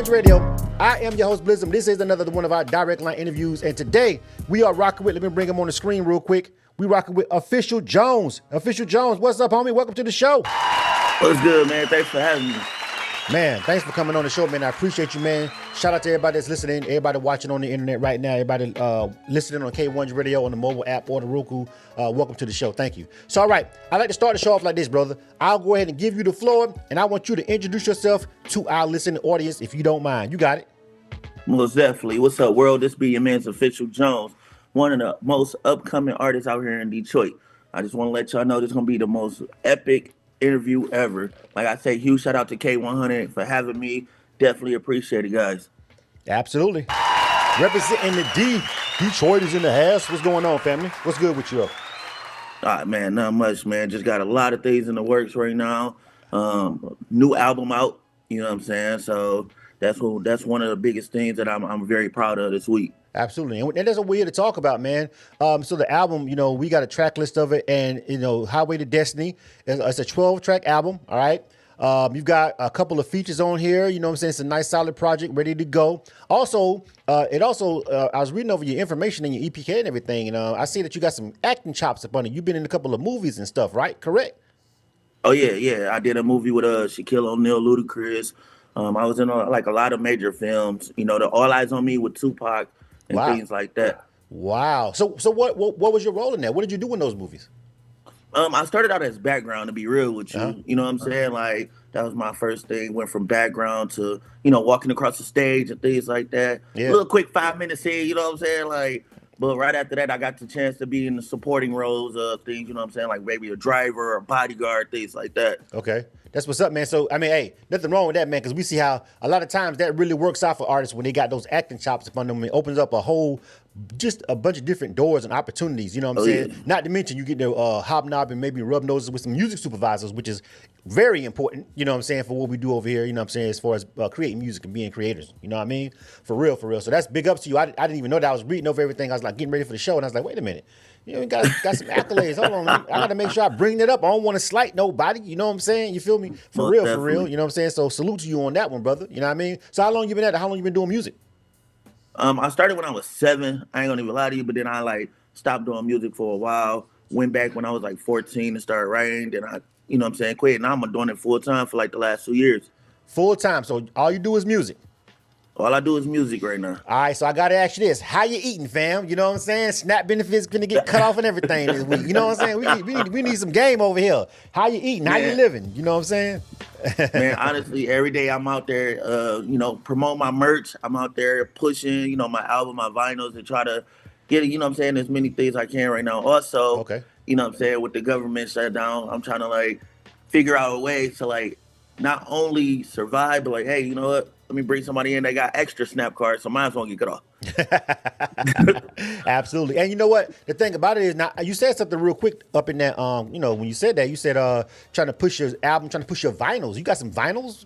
K1's Radio. I am your host, Blizzum. This is another one of our direct line interviews. And today we are rocking with, let me bring him on the screen real quick. We rocking with Official Jones. Official Jones, what's up, homie? Welcome to the show. What's good, man? Thanks for having me. Man, thanks for coming on the show, man. I appreciate you, man. Shout out to everybody that's listening, everybody watching on the internet right now, everybody listening on K1's Radio on the mobile app or the Roku. Welcome to the show. Thank you. So, all right, I like to start the show off like this, brother. I'll go ahead and give you the floor, and I want you to introduce yourself to our listening audience, if you don't mind. You got it. Most definitely. What's up, world? This be your man's Official Jones, one of the most upcoming artists out here in Detroit. I just want to let y'all know this is going to be the most epic interview ever. Like I say, huge shout out to K100 for having me. Definitely appreciate it, guys. Absolutely. Representing the D. Detroit is in the house. What's going on, family? What's good with you? All right, man. Not much, man. Just got a lot of things in the works right now. New album out. You know what I'm saying? So that's one of the biggest things that I'm very proud of this week. Absolutely. And there's a way to talk about, man. So the album, you know, we got a track list of it, and, you know, Highway to Destiny, it's a 12-track album, all right? You've got a couple of features on here, you know what I'm saying? It's a nice, solid project, ready to go. Also, I was reading over your information and your EPK and everything, and I see that you got some acting chops up on it. You've been in a couple of movies and stuff, right? Correct? Oh, yeah. I did a movie with Shaquille O'Neal, Ludacris. I was in a lot of major films, you know, the All Eyes on Me with Tupac, and things like that. Wow. So what was your role in that? What did you do in those movies? I started out as background, to be real with you. You know what I'm saying? Like, that was my first thing. Went from background to, you know, walking across the stage and things like that. Yeah. A little quick 5 minutes here, you know what I'm saying? Like, but right after that, I got the chance to be in the supporting roles of things, you know what I'm saying? Like maybe a driver or a bodyguard, things like that. Okay. That's what's up, man. So, I mean, hey, nothing wrong with that, man, because we see how a lot of times that really works out for artists when they got those acting chops upon them. It opens up just a bunch of different doors and opportunities, you know what I'm saying? Yeah. Not to mention you get to hobnob and maybe rub noses with some music supervisors, which is very important, you know what I'm saying, for what we do over here, you know what I'm saying, as far as creating music and being creators, you know what I mean? For real. So that's big ups to you. I didn't even know that. I was reading over everything. I was like getting ready for the show, and I was like, wait a minute. You know, we got some accolades. Hold on. I got to make sure I bring that up. I don't want to slight nobody. You know what I'm saying? You feel me? For real. You know what I'm saying? So salute to you on that one, brother. You know what I mean? So how long you been at it? How long you been doing music? I started when I was 7. I ain't gonna even lie to you, but then I stopped doing music for a while. Went back when I was 14 and started writing. Then I, you know what I'm saying, quit. Now I'm doing it full time for the last 2 years. Full time. So all you do is music. All I do is music right now. All right, so I got to ask you this. How you eating, fam? You know what I'm saying? SNAP benefits going to get cut off and everything this week. You know what I'm saying? We need some game over here. How you eating? How you living? You know what I'm saying? Man, honestly, every day I'm out there, promote my merch. I'm out there pushing, my album, my vinyls, to try to get, as many things I can right now. Also, okay. With the government shutdown, I'm trying to figure out a way to not only survive, but hey, you know what? Let me bring somebody in that got extra SNAP cards, so might as well get cut off. Absolutely. And you know what? The thing about it is, now you said something real quick up in that, when you said that, you said trying to push your album, trying to push your vinyls. You got some vinyls?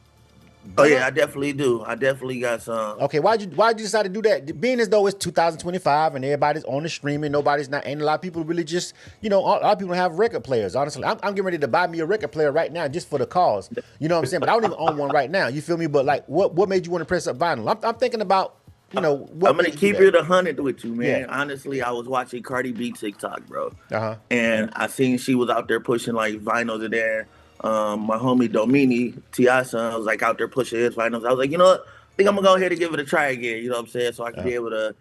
Oh, yeah, I definitely do. I definitely got some. Okay, why'd you decide to do that? Being as though it's 2025 and everybody's on the streaming, ain't a lot of people really just, a lot of people have record players, honestly. I'm getting ready to buy me a record player right now just for the cause. You know what I'm saying? But I don't even own one right now. You feel me? But what made you want to press up vinyl? I'm thinking about, what I'm going to keep it 100 with you, man. Yeah. Honestly, I was watching Cardi B TikTok, bro. Uh-huh. And I seen she was out there pushing vinyls in there. My homie Domini, T.I. son, was out there pushing his finals. I was like, you know what? I think I'm going to go ahead and give it a try again. You know what I'm saying? So I can be able to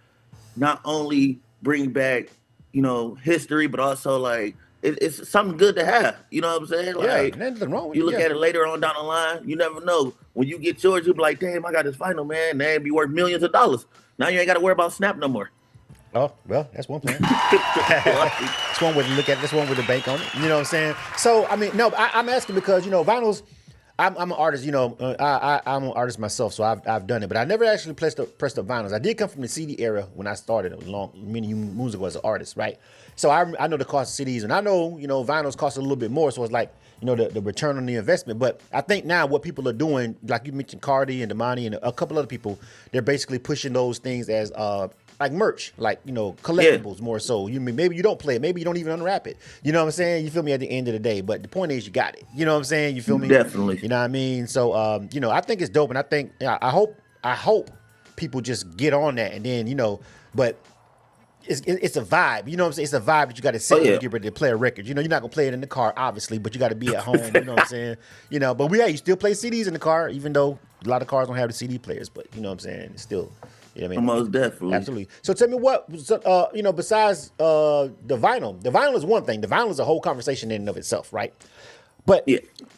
not only bring back, history, but also it's something good to have. You know what I'm saying? Nothing wrong with you look at it later on down the line, you never know. When you get yours, you'll be like, damn, I got this final, man. They be worth millions of dollars. Now you ain't got to worry about SNAP no more. Oh, well, that's one plan. That's one way to look at it. That's one way to bank on it. You know what I'm saying? So, I mean, no, I'm asking because, vinyls, I'm an artist, I'm an artist myself, so I've done it, but I never actually pressed up vinyls. I did come from the CD era when I started many moons ago as an artist, right? So I know the cost of CDs, and I know, vinyls cost a little bit more, so it's the return on the investment. But I think now what people are doing, like you mentioned Cardi and Damani and a couple other people, they're basically pushing those things as merch, collectibles more so. Maybe you don't play it, maybe you don't even unwrap it. You know what I'm saying? You feel me? At the end of the day, but the point is you got it. You know what I'm saying? You feel me? Definitely. You know what I mean? So I think it's dope, and I think I hope I hope people just get on that, and then but. It's a vibe, you know what I'm saying? It's a vibe that you got to sit when you get ready to play a record. You're not gonna play it in the car, obviously, but you got to be at home. You know what I'm saying? But you still play CDs in the car, even though a lot of cars don't have the CD players. But you know what I'm saying? It's still, you know what I mean? Most definitely, absolutely. So tell me what, besides the vinyl is one thing. The vinyl is a whole conversation in and of itself, right? But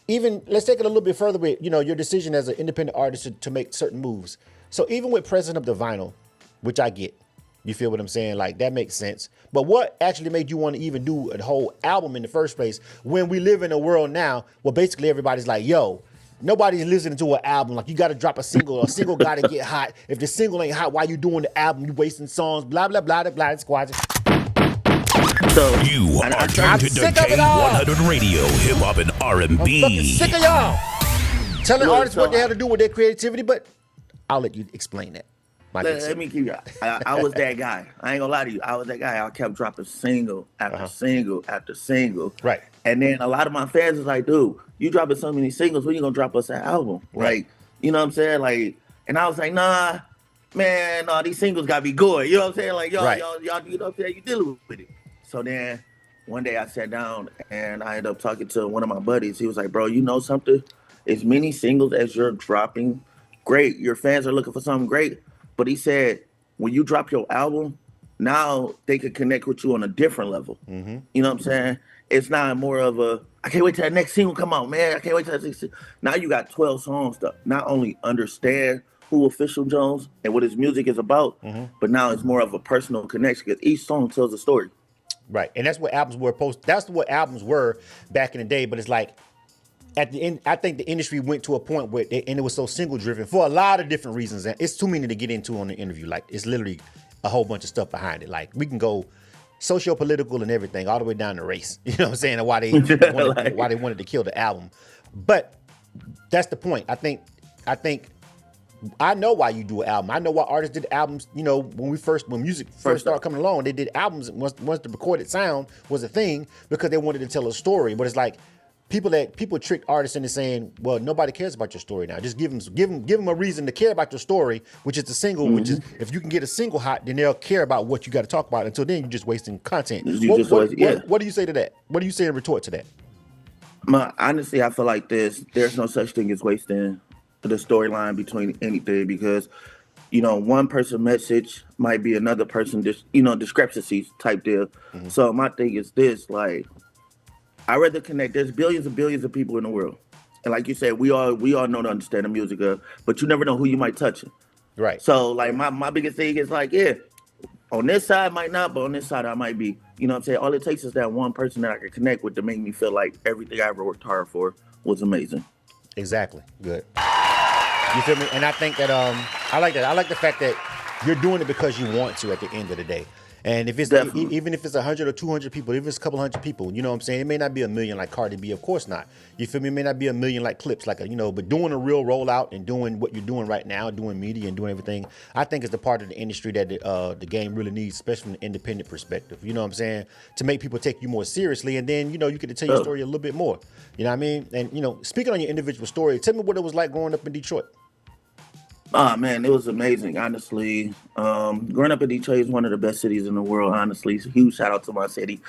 even let's take it a little bit further with your decision as an independent artist to make certain moves. So even with President of the Vinyl, which I get. You feel what I'm saying? Like, that makes sense. But what actually made you want to even do a whole album in the first place when we live in a world now where basically everybody's like, yo, nobody's listening to an album. Like, you got to drop a single. A single got to get hot. If the single ain't hot, why you doing the album? You wasting songs, blah, blah, blah, blah, blah, squad. So you are tuned to K100 Radio, Hip Hop and R&B. I'm fucking sick of y'all telling artists what the hell to do with their creativity, but I'll let you explain that. Let me keep you. I was that guy. I ain't gonna lie to you. I was that guy. I kept dropping single after single after single. Right. And then a lot of my fans was like, dude, you dropping so many singles, when you gonna drop us an album? Right. Like, you know what I'm saying? Like, and I was like, nah, man, no, these singles gotta be good. You know what I'm saying? Like, y'all, you know what I'm saying? You dealing with it. So then one day I sat down and I ended up talking to one of my buddies. He was like, bro, you know something? As many singles as you're dropping, great. Your fans are looking for something great. But he said, when you drop your album, now they could connect with you on a different level. Mm-hmm. You know what I'm saying? It's not more of a, I can't wait till that next single come out, man. I can't wait till that next single. Now you got 12 songs to not only understand who Official Jones and what his music is about, but now it's more of a personal connection because each song tells a story. Right. And that's what albums were that's what albums were back in the day. But it's like, at the end, I think the industry went to a point where and it was so single driven for a lot of different reasons. And it's too many to get into on the interview. Like, it's literally a whole bunch of stuff behind it. Like, we can go socio-political and everything all the way down to race. You know what I'm saying? And why they wanted to kill the album. But that's the point. I think I know why you do an album. I know why artists did albums. When music first started coming along, they did albums once the recorded sound was a thing because they wanted to tell a story. But it's like, People trick artists into saying, well, nobody cares about your story now. Just give them a reason to care about your story, which is the single. Which is, if you can get a single hot, then they'll care about what you got to talk about. Until then, you're just wasting content. What do you say to that? What do you say in retort to that? Honestly, I feel like there's no such thing as wasting the storyline between anything because, one person's message might be another person, discrepancies type deal. Mm-hmm. So my thing is this, like, I rather connect. There's billions and billions of people in the world, and like you said, we all know to understand the music of, but you never know who you might touch it. Right. So like my biggest thing is like, on this side might not, but on this side I might be. You know what I'm saying? All it takes is that one person that I can connect with to make me feel like everything I ever worked hard for was amazing. Exactly. Good. You feel me? And I think that I like that. I like the fact that you're doing it because you want to at the end of the day. And if it's even if it's 100 or 200 people, if it's a couple hundred people, you know what I'm saying? It may not be a million like Cardi B, of course not. You feel me? It may not be a million like Clips, but doing a real rollout and doing what you're doing right now, doing media and doing everything, I think is the part of the industry that the game really needs, especially from an independent perspective. You know what I'm saying? To make people take you more seriously, and then you get to tell your story a little bit more. You know what I mean? And speaking on your individual story, tell me what it was like growing up in Detroit. Oh man, it was amazing. Honestly, growing up in Detroit is one of the best cities in the world. Honestly, it's a huge shout out to my city.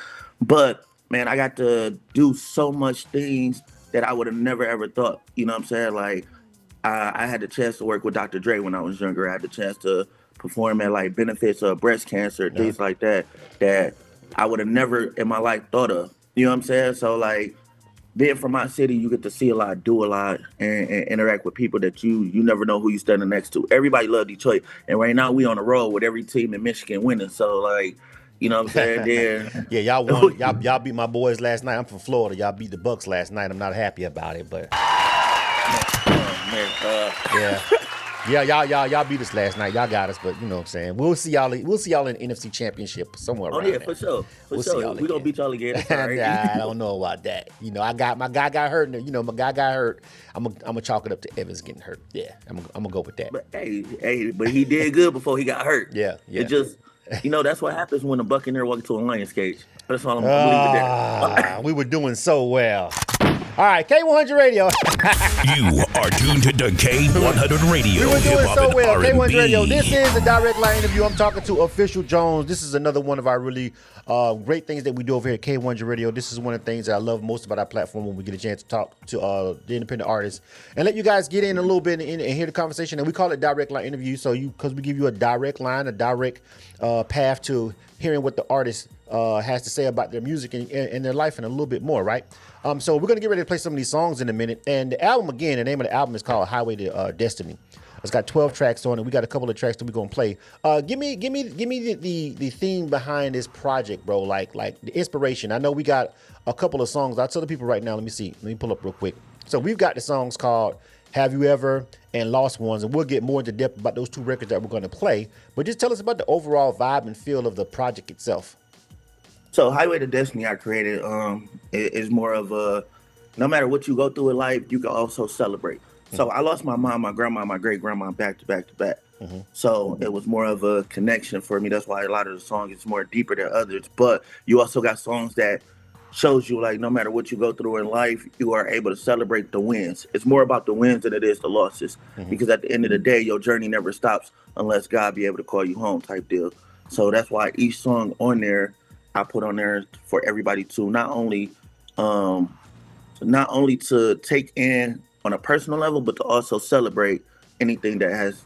But man, I got to do so much things that I would have never ever thought. You know what I'm saying? Like, I had the chance to work with Dr. Dre when I was younger. I had the chance to perform at like benefits of breast cancer, things like that I would have never in my life thought of. You know what I'm saying? So like, being from my city, you get to see a lot, do a lot, and interact with people that you never know who you standing next to. Everybody love Detroit, and right now we on the road with every team in Michigan winning. So like, you know what I'm saying? Yeah, y'all won. Y'all beat my boys last night. I'm from Florida. Y'all beat the Bucks last night. I'm not happy about it, but yeah, y'all beat us last night. Y'all got us, but you know what I'm saying. We'll see y'all in the NFC Championship somewhere around there. For sure. We'll see y'all we gonna beat y'all again. I don't know about that. My guy got hurt. My guy got hurt. I'm gonna chalk it up to Evans getting hurt. Yeah, I'm gonna go with that. But but he did good before he got hurt. Yeah. It just, that's what happens when a Buccaneer walks to a Lions cage. That's all I'm gonna leave it there. We were doing so well. All right, K100 Radio. You are tuned to K100 Radio. We were doing Hip-hop so and well. R&B. K100 Radio. This is a direct line interview. I'm talking to Official Jones. This is another one of our really great things that we do over here at K100 Radio. This is one of the things that I love most about our platform when we get a chance to talk to the independent artists and let you guys get in a little bit and hear the conversation. And we call it direct line interview. So because we give you a direct line, a direct path to hearing what the artist has to say about their music and their life and a little bit more, right? So we're going to get ready to play some of these songs in a minute. And the album, again, the name of the album is called Highway to Destiny. It's got 12 tracks on it. We got a couple of tracks that we're going to play. Give me the theme behind this project, bro, like the inspiration. I know we got a couple of songs. I'll tell the people right now. Let me see. Let me pull up real quick. So we've got the songs called Have You Ever and Lost Ones, and we'll get more into depth about those two records that we're going to play. But just tell us about the overall vibe and feel of the project itself. So Highway to Destiny I created is more of a, no matter what you go through in life, you can also celebrate. Mm-hmm. So I lost my mom, my grandma, my great grandma back to back to back. Mm-hmm. So it was more of a connection for me. That's why a lot of the songs is more deeper than others. But you also got songs that shows you like no matter what you go through in life, you are able to celebrate the wins. It's more about the wins than it is the losses. Mm-hmm. Because at the end of the day, your journey never stops unless God be able to call you home type deal. So that's why each song on there I put on there for everybody to not only to take in on a personal level, but to also celebrate anything that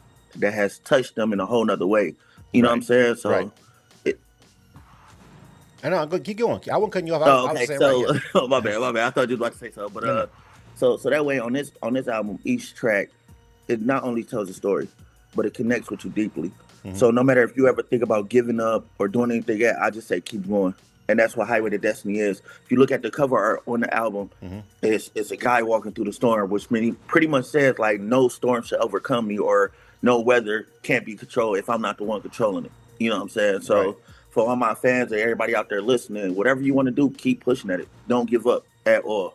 has touched them in a whole nother way. You know what I'm saying? So right. I know. Keep going. I won't cut you off. Okay. So my bad. I thought you was about to say so, but so that way on this album, each track it not only tells a story, but it connects with you deeply. Mm-hmm. So no matter if you ever think about giving up or doing anything yet, I just say keep going. And that's what Highway to Destiny is. If you look at the cover art on the album, mm-hmm. it's a guy walking through the storm, which pretty much says like no storm should overcome me or no weather can't be controlled if I'm not the one controlling it. You know what I'm saying? So right. For all my fans and everybody out there listening, whatever you want to do, keep pushing at it. Don't give up at all.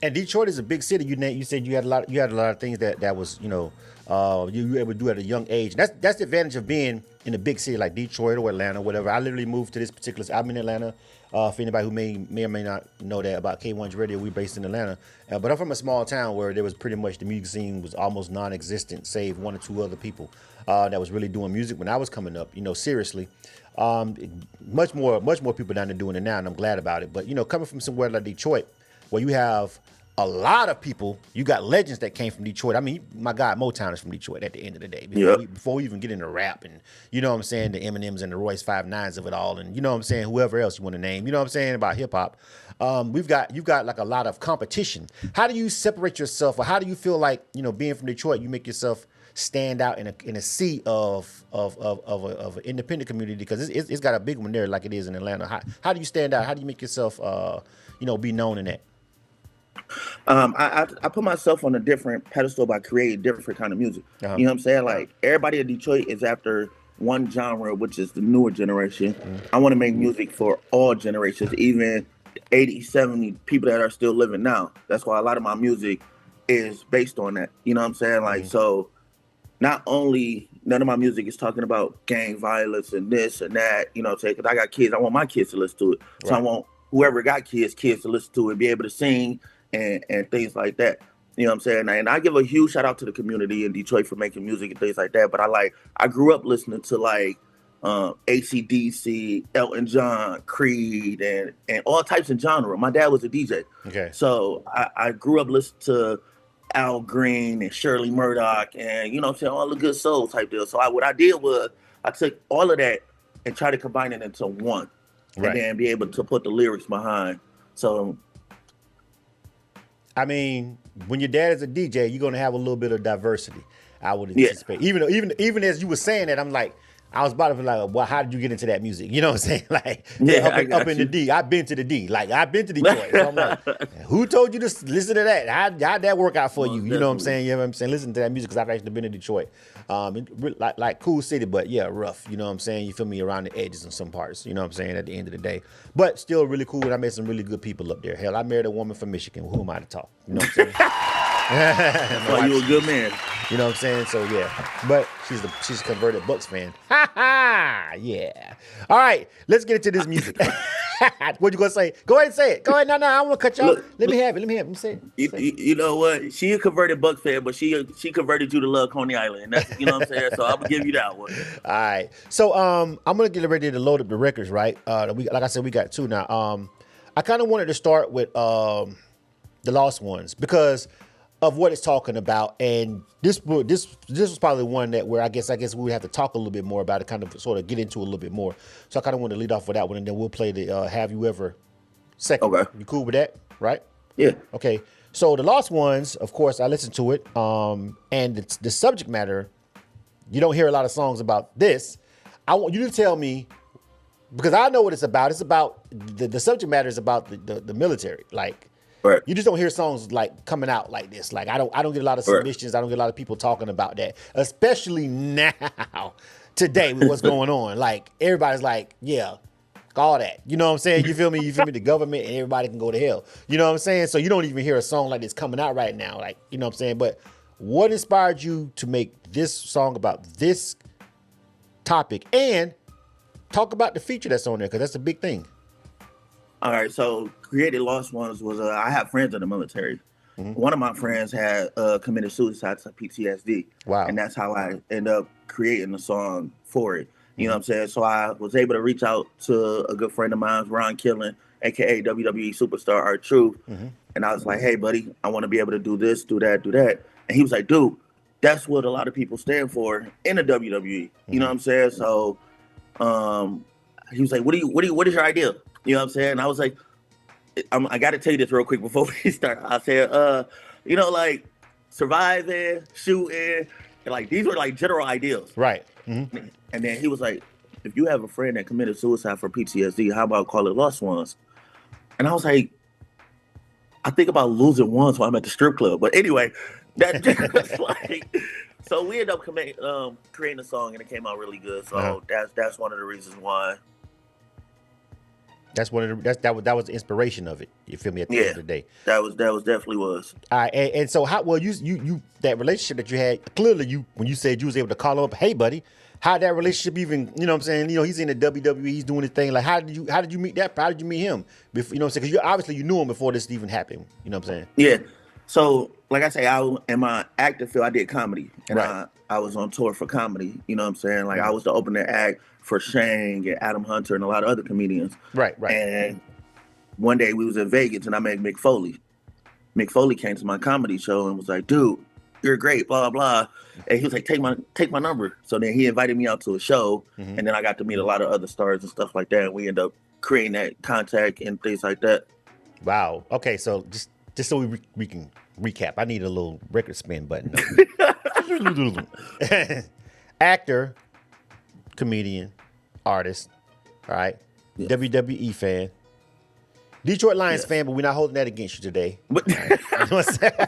And Detroit is a big city. You said you had a lot of things that was, you were able to do at a young age. That's the advantage of being in a big city like Detroit or Atlanta, or whatever. I literally moved to this particular. I'm in Atlanta. For anybody who may or may not know that about K100 Radio, we're based in Atlanta. But I'm from a small town where there was pretty much the music scene was almost non-existent, save one or two other people that was really doing music when I was coming up. Seriously. Much more people down there doing it now, and I'm glad about it. But coming from somewhere like Detroit, where you have a lot of people, you got legends that came from Detroit. I mean, my God, Motown is from Detroit at the end of the day. Before we even get into rap and, you know what I'm saying, the Eminems and the Royce 5'9s of it all, and you know what I'm saying, whoever else you want to name, you know what I'm saying, about hip hop. You've got like a lot of competition. How do you separate yourself, or how do you feel like, being from Detroit, you make yourself stand out in a sea of an independent community, because it's got a big one there like it is in Atlanta. How do you stand out? How do you make yourself, be known in that? I put myself on a different pedestal by creating different kind of music. Uh-huh. You know what I'm saying? Like everybody in Detroit is after one genre, which is the newer generation. Mm-hmm. I want to make music for all generations, even 80, 70 people that are still living now. That's why a lot of my music is based on that. You know what I'm saying? Like, so not only none of my music is talking about gang violence and this and that, you know what I'm saying? Because I got kids. I want my kids to listen to it. Right. So I want whoever got kids to listen to it, be able to sing and things like that. You know what I'm saying? And I give a huge shout out to the community in Detroit for making music and things like that. But I grew up listening to like AC/DC, Elton John, Creed, and all types of genre. My dad was a DJ. Okay. So I grew up listening to Al Green and Shirley Murdoch and, you know what I'm saying, all the good soul type deal. So what I did was I took all of that and tried to combine it into one. Right. And then be able to put the lyrics behind. So I mean, when your dad is a DJ, you're gonna have a little bit of diversity, I would anticipate. Yeah. Even as you were saying that, I'm like, I was about to be like, well, how did you get into that music? You know what I'm saying? Like, up in the D. I've been to the D. Like, I've been to Detroit. So I'm like, who told you to listen to that? How'd that work out for you? You know what I'm saying? You know what I'm saying? Listen to that music, because I've actually been to Detroit. Like cool city, but yeah, rough. You know what I'm saying? You feel me? Around the edges in some parts. You know what I'm saying? At the end of the day. But still really cool, and I met some really good people up there. Hell, I married a woman from Michigan. Who am I to talk? You know what I'm saying? Oh, you a good man. You know what I'm saying? So yeah, but she's a converted Bucks fan. Ha ha! Yeah. All right, let's get into this music. What you gonna say? Go ahead and say it. Go ahead. No, I don't want to cut you off. Look, Let me have it. Let me say it. You know what? She a converted Bucks fan, but she converted you to love Coney Island. That's, you know what I'm saying? So I'm gonna give you that one. All right. So I'm gonna get ready to load up the records, right? Like I said, we got 2 now. I kind of wanted to start with the Lost Ones because of what it's talking about, and this was probably one that where I guess we would have to talk a little bit more about it, kind of sort of get into a little bit more. So I kind of want to lead off with that one, and then we'll play the Have You Ever second. Okay. You cool with that, right? Yeah. Okay. So the Lost Ones, of course, I listened to it, and the subject matter, you don't hear a lot of songs about this. I want you to tell me, because I know what it's about. It's about the subject matter is about the military, like. Right. You just don't hear songs like coming out like this. Like I don't get a lot of submissions. Right. I don't get a lot of people talking about that, especially now, today with what's going on. Like everybody's like, yeah, all that. You know what I'm saying? You feel me? You feel me? The government and everybody can go to hell. You know what I'm saying? So you don't even hear a song like this coming out right now. Like, you know what I'm saying? But what inspired you to make this song about this topic and talk about the feature that's on there? Because that's a big thing. All right, so created Lost Ones was I have friends in the military. Mm-hmm. One of my friends had committed suicide to PTSD. Wow. And that's how I ended up creating the song for it. You know what I'm saying? So I was able to reach out to a good friend of mine, Ron Killen, aka WWE superstar R-Truth. Mm-hmm. And I was like, hey, buddy, I want to be able to do this, do that, do that. And he was like, dude, that's what a lot of people stand for in the WWE. Mm-hmm. You know what I'm saying? So he was like, what is your idea? You know what I'm saying? I was like, I got to tell you this real quick before we start. I said, like surviving, shooting, and like these were like general ideas. Right. Mm-hmm. And then he was like, if you have a friend that committed suicide for PTSD, how about call it Lost Ones? And I was like, I think about losing ones while I'm at the strip club. But anyway, that was like, so we ended up creating a song and it came out really good. So that's one of the reasons why. That was the inspiration of it. You feel me? At the end of the day, that definitely was. All right, and so how? Well, you that relationship that you had, clearly when you said you was able to call him up, hey buddy, how that relationship even? You know what I'm saying? You know he's in the WWE, he's doing his thing. Like how did you meet that? How did you meet him? Before, you know what I'm saying? Because you knew him before this even happened. You know what I'm saying? Yeah. So like I say, in my acting field, I did comedy, and right. I was on tour for comedy. You know what I'm saying? Like I was the opening act for Shang and Adam Hunter and a lot of other comedians. Right. And one day we was in Vegas and I met Mick Foley. Mick Foley came to my comedy show and was like, dude, you're great, blah, blah. And he was like, take my number. So then he invited me out to a show, mm-hmm. and then I got to meet a lot of other stars and stuff like that. And we ended up creating that contact and things like that. Wow. Okay, so just so we can recap, I need a little record spin button. Actor, comedian, artist, all right, yeah. WWE fan, Detroit Lions fan, but we're not holding that against you today. But right.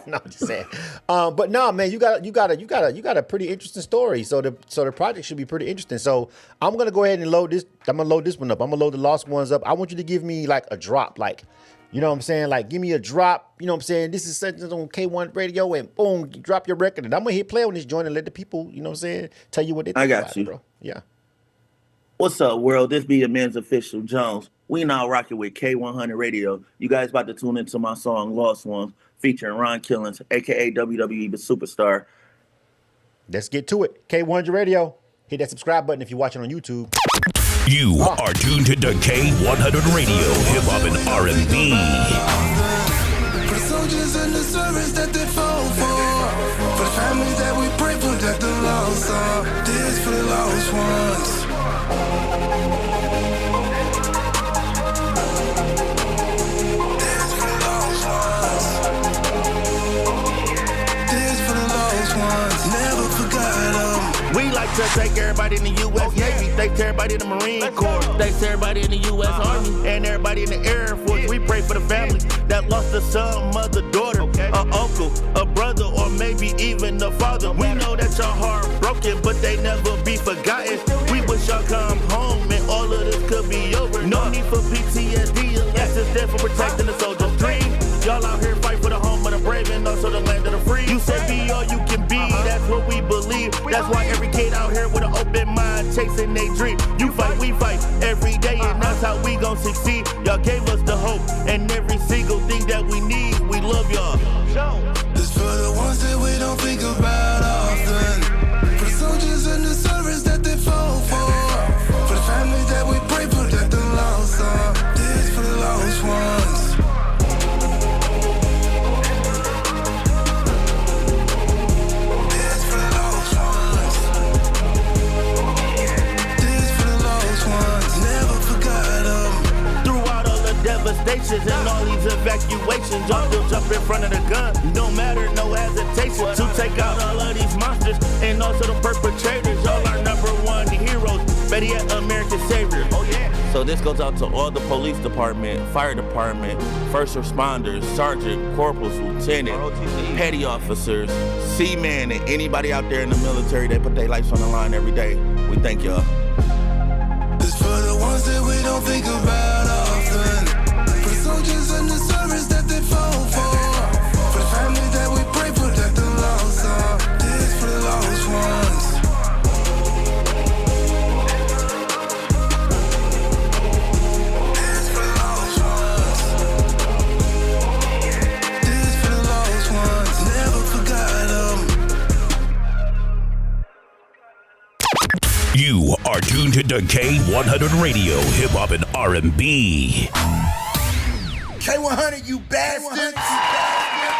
No, I'm just saying. But no, man, you got a pretty interesting story. So the project should be pretty interesting. So I'm gonna go ahead and load this. I'm gonna load this one up. I'm gonna load the Lost Ones up. I want you to give me like a drop, like. You know what I'm saying? Like, give me a drop. You know what I'm saying? This is such on K1 Radio, and boom, you drop your record. And I'm going to hit play on this joint and let the people, you know what I'm saying, tell you what they think I got about you. It, bro. Yeah. What's up, world? This be your man's official Jones. We now rocking with K100 Radio. You guys about to tune into my song, Lost Ones, featuring Ron Killens, a.k.a. WWE The Superstar. Let's get to it. K100 Radio. Hit that subscribe button if you're watching on YouTube. You are tuned to K100 Radio, hip hop and R&B. For the soldiers in the service that they fought for the families that we pray for that the lost are. This for the lost ones. This for the lost ones. This for the lost ones. Never forgot them. We like to thank everybody in the U.S. Navy, thanks everybody in the Marine Corps, thanks everybody in the U.S. Army, and everybody in the Air Force. We pray for the family that lost a son, mother, daughter, a uncle, a brother, or maybe even a father. We know that your heart broken, but they never be forgotten. We wish y'all come home and all of this could be over. No need for PTSD unless it's there for protecting the soldier's dream. Y'all out here fight for the home of the brave and also the land of the free. You said be all you can be, that's what we believe. That's why every kid out here with an open mind chasing their dream. You fight, we fight every day, and that's how we we gon' succeed. Y'all gave us the hope and every single thing that we need. We love y'all. This for the ones that we don't think about often. For the soldiers in the service that they fall for. For the families that we pray for that the lost are. This for the lost ones. Devastations and all these evacuations, y'all still jump in front of the gun. No matter, no hesitation to take out all of these monsters and also the perpetrators. Y'all are number one heroes, better yet, American saviors. Oh yeah. So this goes out to all the police department, fire department, first responders, sergeant, corporals, lieutenant, petty officers, seamen, and anybody out there in the military that put their lives on the line every day. We thank y'all. This for the ones that we don't think about often. For the soldiers in the service that they fall for. For the families that we pray for that the lost are. This for the lost ones. This for the lost ones. This for the lost ones. Never forgot them. You are tuned to K100 Radio, Hip Hop and R&B. K100, you bastards!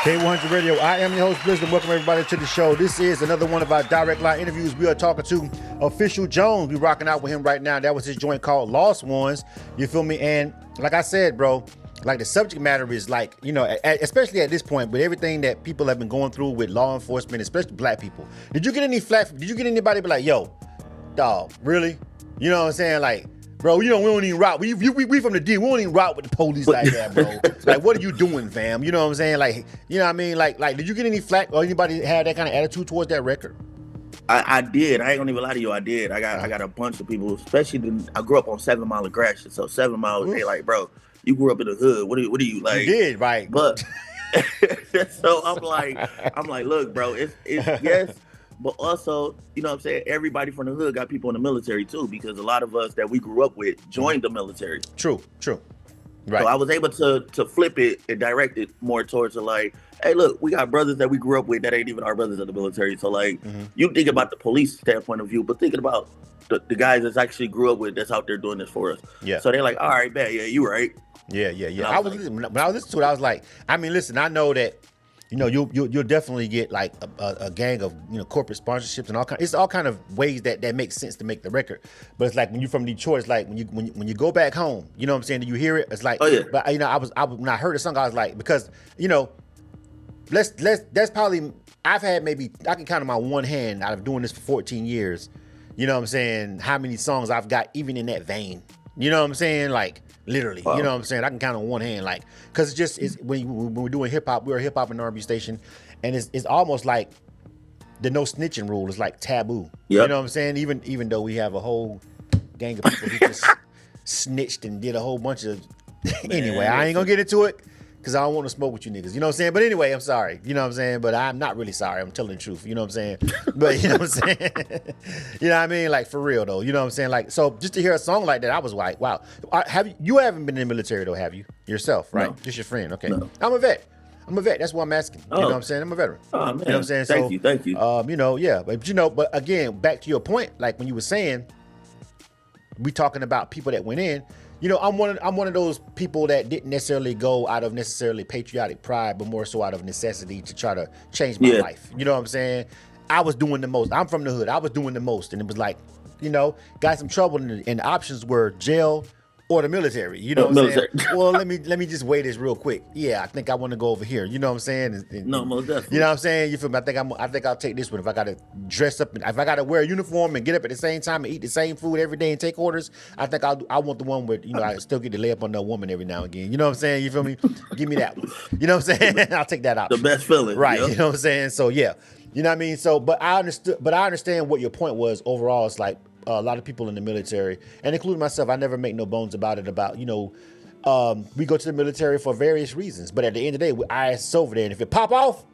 K100 Radio. I am your host, Blizzard. Welcome everybody to the show. This is another one of our direct line interviews. We are talking to Official Jones. We rocking out with him right now. That was his joint called Lost Ones. You feel me? And like I said, bro, like the subject matter is like, you know, especially at this point, with everything that people have been going through with law enforcement, especially black people. Did you get any flack? Did you get anybody be like, yo, dog, really? You know what I'm saying? Like, bro, you know, we don't even rock. We from the D. We don't even rock with the police like that, bro. Like, what are you doing, fam? You know what I'm saying? Like, you know what I mean? Like, did you get any flack or anybody had that kind of attitude towards that record? I did. I ain't gonna even lie to you. I did. I got a bunch of people, especially I grew up on 7 Mile aggression. So 7 Mile, they like, bro, you grew up in the hood. What are you like? You did, right? But so I'm like, look, bro, it's yes. But also, you know what I'm saying, everybody from the hood got people in the military too, because a lot of us that we grew up with joined the military. True. Right. So I was able to flip it and direct it more towards the like, hey, look, we got brothers that we grew up with that ain't even our brothers in the military. So like, you think about the police standpoint of view, but thinking about the guys that's actually grew up with that's out there doing this for us. Yeah. So they're like, all right, bet, yeah, you right. Yeah. When I was listening to it, I was like, I mean, listen, I know that, you know, you'll definitely get like a gang of, you know, corporate sponsorships and all kind. It's all kind of ways that makes sense to make the record. But it's like when you're from Detroit, it's like when you go back home, you know what I'm saying? Do you hear it? It's like, oh yeah. But you know, I when I heard the song, I was like, because you know, that's probably I can count on my one hand out of doing this for 14 years. You know what I'm saying? How many songs I've got even in that vein? You know what I'm saying? Like. Literally, wow. You know what I'm saying? I can count on one hand, like, because it's when we're doing hip hop, we're a hip hop and R&B station, and it's almost like the no snitching rule is like taboo. Yep. You know what I'm saying? Even though we have a whole gang of people who just snitched and did a whole bunch of. Anyway, I ain't gonna get into it because I don't want to smoke with you niggas. You know what I'm saying? But anyway, I'm sorry. You know what I'm saying? But I'm not really sorry. I'm telling the truth. You know what I'm saying? But you know what I'm saying? You know what I mean? Like for real though. You know what I'm saying? Like so, just to hear a song like that, I was like, wow. You haven't been in the military though, have you? Yourself, right? No. Just your friend. Okay. No. I'm a vet. That's why I'm asking. You know what I'm saying? I'm a veteran. Oh man. You know what I'm saying? Thank you. You know, yeah. But again, back to your point, like when you were saying, we talking about people that went in. You know, I'm one of those people that didn't necessarily go out of necessarily patriotic pride, but more so out of necessity to try to change my life. You know what I'm saying? I was doing the most. I'm from the hood. I was doing the most, and it was like, you know, got some trouble, and the options were jail or the military. You know what I'm saying? Well, let me just weigh this real quick. Yeah, I think I want to go over here. You know what I'm saying? No, most definitely. You know what I'm saying? You feel me? I think I'll take this one. If I gotta dress up, if I gotta wear a uniform and get up at the same time and eat the same food every day and take orders, I think I want the one where, you know, I still get to lay up on a woman every now and again. You know what I'm saying? You feel me? Give me that one. You know what I'm saying? I'll take that option. The best feeling, right? Yep. You know what I'm saying? So yeah, you know what I mean. So, but I understand what your point was. Overall, it's like. A lot of people in the military, and including myself, I never make no bones about it. About, you know, we go to the military for various reasons, but at the end of the day, our ass is over there, and if it pop off,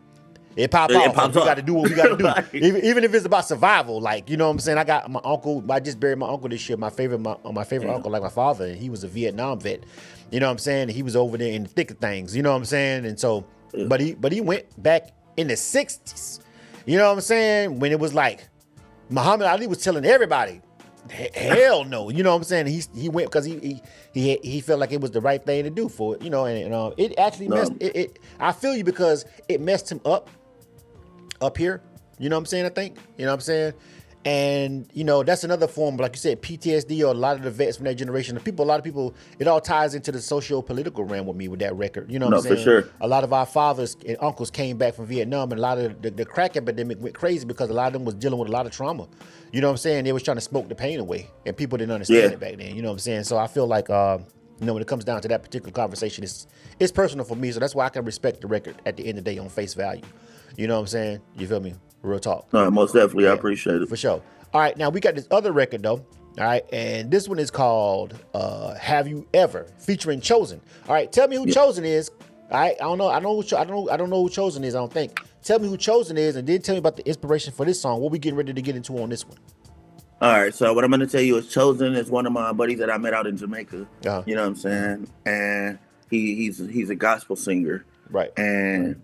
It pop It off. pops We off. got to do what we got to do. Like- even if it's about survival, like, you know what I'm saying? I got my uncle. I just buried my uncle this year. My favorite uncle, like my father. And he was a Vietnam vet. You know what I'm saying? He was over there in the thick of things. You know what I'm saying? And so, but he went back in the 60s. You know what I'm saying? When it was like Muhammad Ali was telling everybody, hell no. You know what I'm saying? He went because he felt like it was the right thing to do for it. You know, and it actually messed it. I feel you because it messed him up here. You know what I'm saying? I think. You know what I'm saying? And, you know, that's another form, like you said, PTSD, or a lot of the vets from that generation. A lot of people, it all ties into the socio-political realm with me with that record. You know what I'm saying? For sure. A lot of our fathers and uncles came back from Vietnam, and a lot of the crack epidemic went crazy because a lot of them was dealing with a lot of trauma. You know what I'm saying? They was trying to smoke the pain away, and people didn't understand it back then. You know what I'm saying? So I feel like, you know, when it comes down to that particular conversation, it's personal for me. So that's why I can respect the record at the end of the day on face value. You know what I'm saying? You feel me? Real talk. No, most definitely. I appreciate it. For sure. All right, now we got this other record though. All right, and this one is called "Have You Ever," featuring Chosen. All right, tell me who Chosen is. All right, I don't know. I don't know who Chosen is. I don't think. Tell me who Chosen is, and then tell me about the inspiration for this song. What we getting ready to get into on this one? All right, so what I'm gonna tell you is Chosen is one of my buddies that I met out in Jamaica. Uh-huh. You know what I'm saying? And he's a gospel singer. Right. And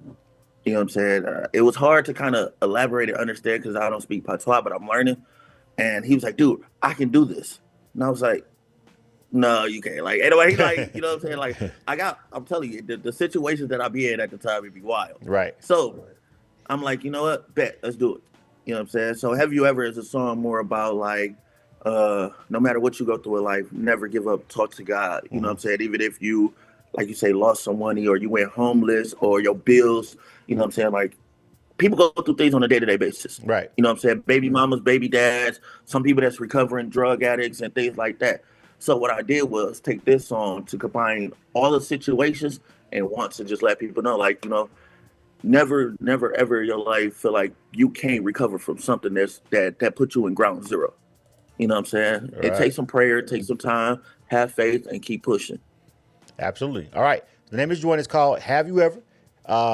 you know what I'm saying? It was hard to kind of elaborate and understand because I don't speak patois, but I'm learning. And he was like, dude, I can do this. And I was like, no, you can't. Like, anyway, like, you know what I'm saying? Like, I'm telling you, the situations that I be in at the time, it'd be wild. Right. So I'm like, you know what? Bet, let's do it. You know what I'm saying? So Have You Ever is a song more about like, no matter what you go through in life, never give up, talk to God. You know what I'm saying? Even if you, like you say, lost some money or you went homeless or your bills, you know what I'm saying? Like, people go through things on a day-to-day basis. Right. You know what I'm saying? Baby mamas, baby dads, some people that's recovering drug addicts and things like that. So what I did was take this song to combine all the situations and want to just let people know, like, you know, never ever in your life feel like you can't recover from something that put you in ground zero. You know what I'm saying? Right. It takes some prayer, it takes some time, have faith, and keep pushing. Absolutely. All right. The name of this joint is called "Have You Ever."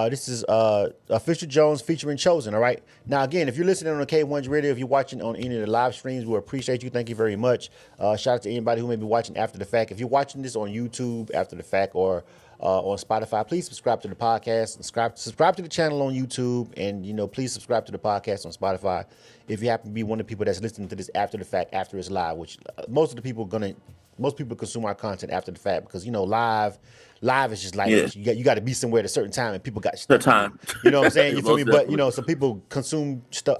This is Official Jones featuring Chosen. All right. Now, again, if you're listening on the K1's Radio, if you're watching on any of the live streams, we appreciate you. Thank you very much. Shout out to anybody who may be watching after the fact. If you're watching this on YouTube after the fact or on Spotify, please subscribe to the podcast and subscribe to the channel on YouTube, and, you know, please subscribe to the podcast on Spotify if you happen to be one of the people that's listening to this after the fact, after it's live, which most people consume our content after the fact because, you know, live is just like you got to be somewhere at a certain time and people got stuff. The time. You know what I'm saying? You feel me? Most But, you know, some people consume stuff.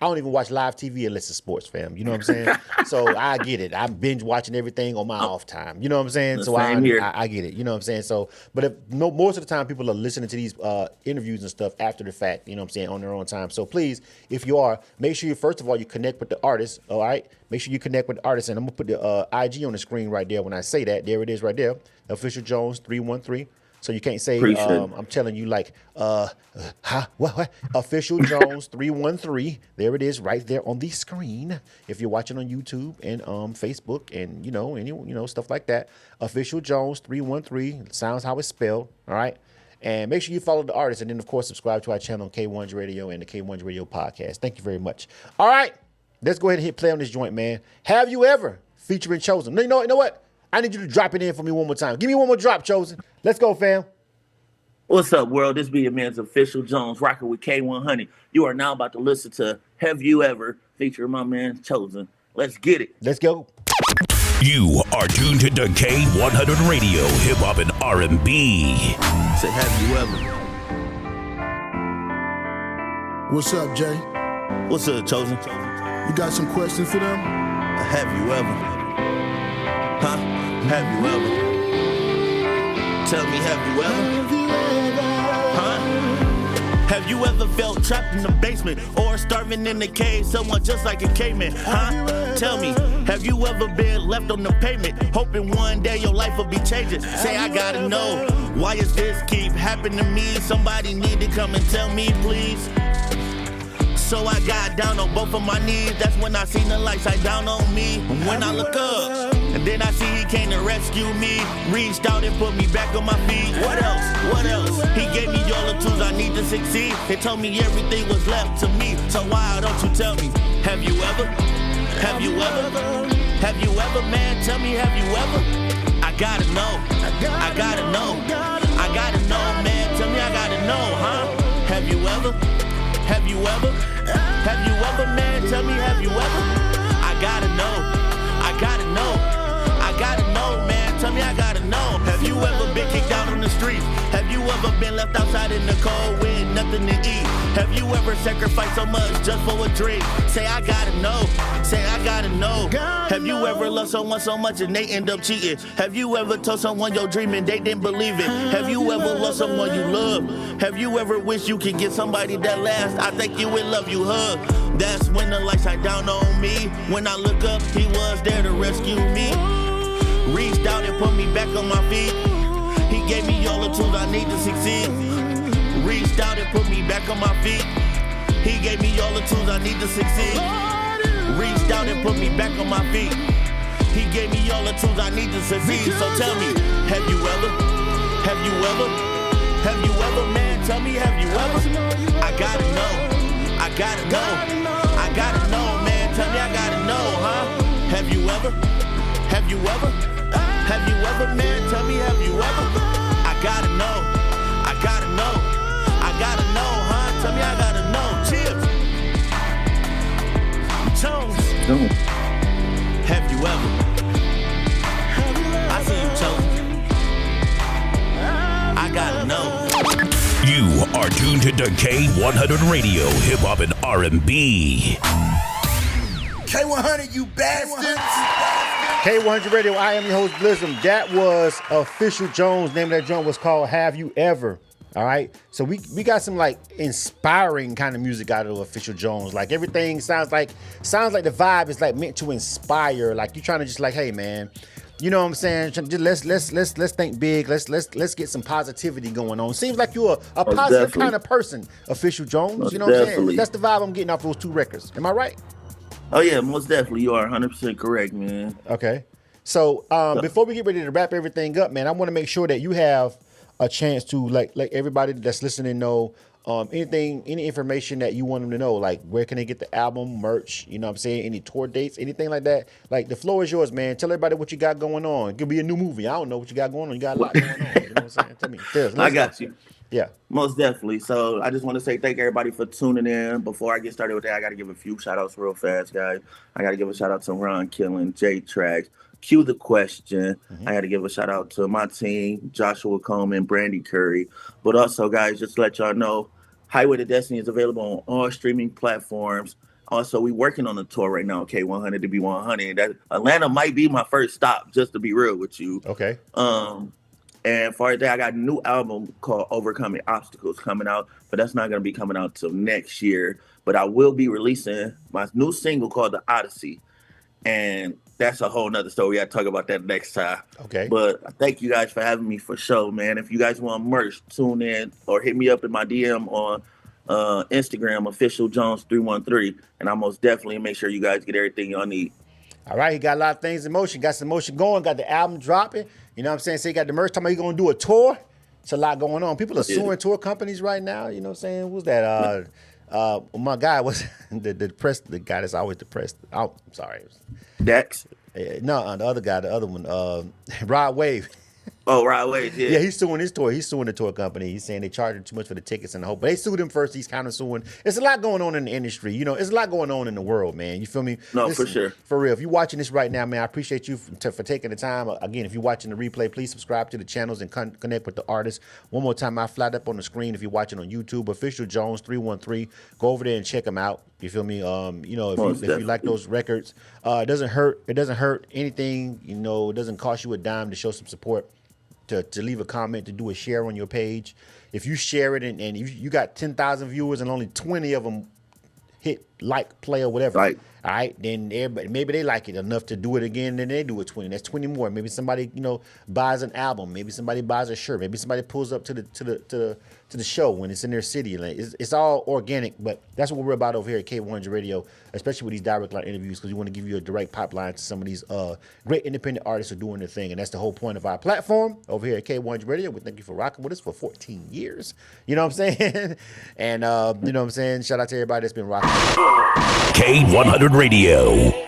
I don't even watch live TV unless it's sports, fam. You know what I'm saying? So I get it. I'm binge watching everything on my off time. You know what I'm saying? So I get it. You know what I'm saying? So, but most of the time people are listening to these interviews and stuff after the fact, you know what I'm saying, on their own time. So please, if you are, make sure first of all, you connect with the artist, all right? Make sure you connect with the artist, and I'm going to put the IG on the screen right there when I say that. There it is right there. Official Jones 313. So you can't say, I'm telling you like, what? Official Jones 313. There it is right there on the screen. If you're watching on YouTube and Facebook and, you know, stuff like that. Official Jones 313. Sounds how it's spelled. All right. And make sure you follow the artist. And then, of course, subscribe to our channel on K1's Radio and the K1's Radio podcast. Thank you very much. All right. Let's go ahead and hit play on this joint, man. Have You Ever featuring Chosen. You know what? I need you to drop it in for me one more time. Give me one more drop, Chosen. Let's go, fam. What's up, world? This be your man's Official Jones, rocking with K100. You are now about to listen to Have You Ever, featuring my man Chosen. Let's get it. Let's go. You are tuned to K100 Radio, Hip Hop and R&B. Say, have you ever? What's up, Jay? What's up, Chosen? You got some questions for them? Have you ever? Huh? Have you ever? Tell me, have you ever? Huh? Have you ever felt trapped in the basement or starving in the cave, someone just like a caveman? Huh? Tell me, have you ever been left on the pavement, hoping one day your life will be changing? Say, I gotta know, why does this keep happening to me? Somebody need to come and tell me, please. So I got down on both of my knees. That's when I seen the light shine down on me. When I look up, and then I see he came to rescue me. Reached out and put me back on my feet. What else? What else? He gave me all the tools I need to succeed. He told me everything was left to me. So why don't you tell me? Have you ever? Have you ever? Have you ever, man? Tell me, have you ever? I gotta know. I gotta know. I gotta know, man. Tell me I gotta know, huh? Have you ever? Have you ever? Have you ever, man? Tell me, have you ever? I gotta know. I gotta know. I gotta know, man. Tell me I gotta know. Have you ever been kicked out on the streets? Have you ever been left outside in the cold with nothing to eat? Have you ever sacrificed so much just for a drink? Say I gotta know. Say I gotta know. Have you ever loved someone so much and they end up cheating? Have you ever told someone your dream and they didn't believe it? Have you ever lost someone you love? Have you ever wished you could get somebody that lasts? I think you would love you hug. That's when the light shine down on me. When I look up, he was there to rescue me. Reached out and put me back on my feet. He gave me all the tools I need to succeed. Reached out and put me back on my feet. He gave me all the tools I need to succeed. Reached out and put me back on my feet. He gave me all the tools I need to succeed. So tell me, have you ever? Have you ever? Have you ever, man? Tell me, have you ever? I gotta know. I gotta know. I gotta know, man. Tell me I gotta know, huh? Have you ever? Have you ever? Have you ever, man? Tell me, have you ever? I gotta know. I gotta know. I gotta know, huh? Tell me I gotta know. Cheers. Jones. Have you ever? I see you, Jones. I gotta know. You are tuned to K100 Radio, Hip Hop and R&B. K100, you bastards! K100 Radio, I am your host, Blizzum. That was Official Jones. Name of that joint was called Have You Ever? All right. So we got some like inspiring kind of music out of Official Jones. Like everything sounds like the vibe is like meant to inspire. Like you're trying to just like, hey man, you know what I'm saying? Just let's think big. Let's get some positivity going on. Seems like you're a positive kind of person, Official Jones. You know what I'm saying? That's the vibe I'm getting off those two records. Am I right? Oh yeah, most definitely. You are 100% correct, man. Okay. So before we get ready to wrap everything up, man, I want to make sure that you have a chance to like everybody that's listening know any information that you want them to know, like where can they get the album, merch, you know what I'm saying, any tour dates, anything like that. Like the floor is yours, man. Tell everybody what you got going on. It could be a new movie. I don't know what you got going on. You got a lot going on. You know what I'm saying? Tell me. I got you. Yeah. Most definitely. So I just want to say thank everybody for tuning in. Before I get started with that, I got to give a few shout outs real fast, guys. I got to give a shout out to Ron Killen, J Trax, Cue the Question. I got to give a shout out to my team, Joshua Coleman, Brandy Curry. But also, guys, just to let y'all know, Highway to Destiny is available on all streaming platforms. Also, we working on a tour right now, K100 to be 100. That Atlanta might be my first stop, just to be real with you. Okay. And for that, I got a new album called Overcoming Obstacles coming out, but that's not going to be coming out till next year. But I will be releasing my new single called The Odyssey. And that's a whole nother story. I talk about that next time. Okay. But thank you guys for having me for show, man. If you guys want merch, tune in or hit me up in my DM on Instagram, Official Jones 313, and I'll most definitely make sure you guys get everything y'all need. All right, he got a lot of things in motion. Got some motion going. Got the album dropping. You know what I'm saying? So he got the merch. Talking about he's going to do a tour. It's a lot going on. People are suing tour companies right now. You know what I'm saying? Who's that? My guy was the depressed. The guy that's always depressed. Oh, I'm sorry. Dex? No, the other guy, the other one, Rod Wave. Oh, Rod Wave, yeah. Yeah, he's suing his tour. He's suing the tour company. He's saying they charged him too much for the tickets and the whole. But they sued him first. He's kind of suing. It's a lot going on in the industry. You know, it's a lot going on in the world, man. You feel me? No, Listen, for sure. For real. If you're watching this right now, man, I appreciate you for taking the time. Again, if you're watching the replay, please subscribe to the channels and connect with the artists. One more time, I flat up on the screen. If you're watching on YouTube, Official Jones 313, go over there and check him out. You feel me? You know, if you like those records, it doesn't hurt. It doesn't hurt anything. You know, it doesn't cost you a dime to show some support. To leave a comment, to do a share on your page. If you share it and you got 10,000 viewers and only 20 of them hit like, play, or whatever. Right. All right, then everybody, maybe they like it enough to do it again, then they do it 20. That's 20 more. Maybe somebody, buys an album. Maybe somebody buys a shirt. Maybe somebody pulls up to the show when it's in their city. Like, it's all organic, but that's what we're about over here at K100 Radio, especially with these direct line interviews, because we want to give you a direct pipeline to some of these great independent artists who are doing their thing, and that's the whole point of our platform over here at K100 Radio. We thank you for rocking with us for 14 years. You know what I'm saying? And you know what I'm saying? Shout out to everybody that's been rocking. K100 Radio.